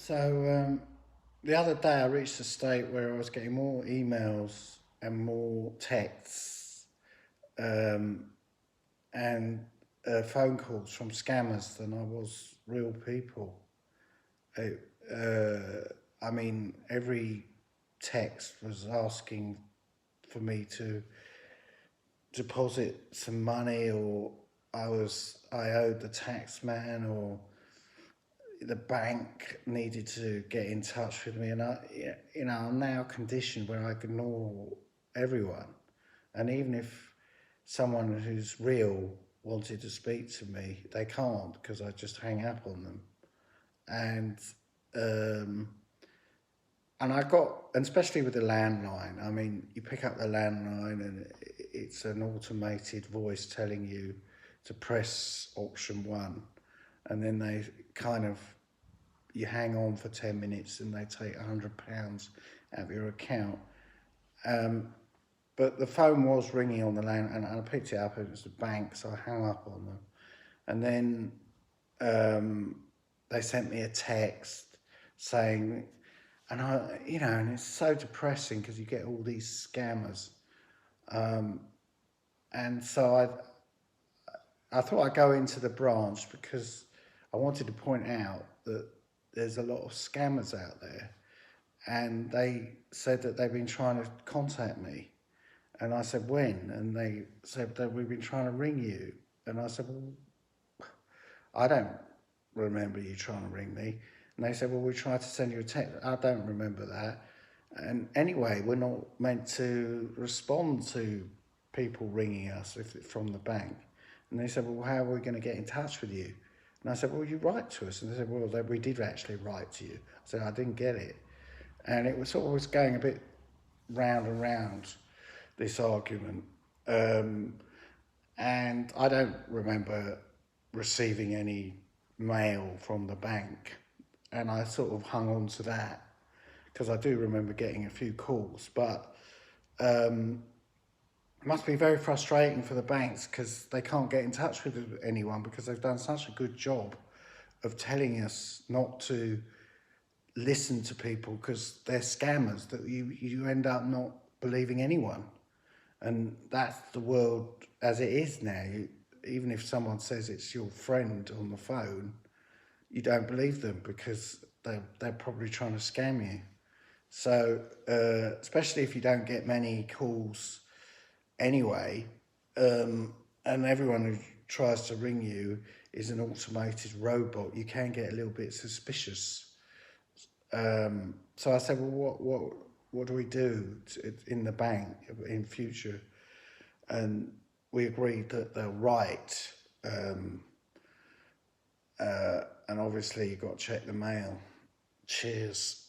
The other day I reached a state where I was getting more emails and more texts um, and phone calls from scammers than I was real people. It, every text was asking for me to deposit some money, or I owed the tax man, or the bank needed to get in touch with me, and I'm now conditioned where I ignore everyone, and even if someone who's real wanted to speak to me, they can't because I just hang up on them, and um, and especially with the landline. I mean, you pick up the landline and it's an automated voice telling you to press option one, and then they kind of you hang on for 10 minutes and they take £100 out of your account. Um, but the phone was ringing on the line, and I picked it up, and it was the bank, so I hung up on them. And then they sent me a text saying, and it's so depressing because you get all these scammers. And so I thought I'd go into the branch because I wanted to point out that there's a lot of scammers out there, and they said that they've been trying to contact me, and I said when, and they said that we've been trying to ring you, and I said, well, I don't remember you trying to ring me, and they said, well, we tried to send you a text. I don't remember that, and anyway, we're not meant to respond to people ringing us if it's from the bank. And they said, well, how are we going to get in touch with you? And I said, well, you write to us. And they said, well, we did actually write to you. I said, I didn't get it. And it was always going a bit round and round, this argument. And I don't remember receiving any mail from the bank. And I sort of hung on to that because I do remember getting a few calls. But it must be very frustrating for the banks because they can't get in touch with anyone because they've done such a good job of telling us not to listen to people because they're scammers, that you end up not believing anyone. And that's the world as it is now. Even if someone says it's your friend on the phone, you don't believe them because they're probably trying to scam you. So, especially if you don't get many calls anyway, and everyone who tries to ring you is an automated robot, you can get a little bit suspicious. So I said, well, what do we do in the bank in future? And we agreed that they'll write, and obviously you've got to check the mail. Cheers.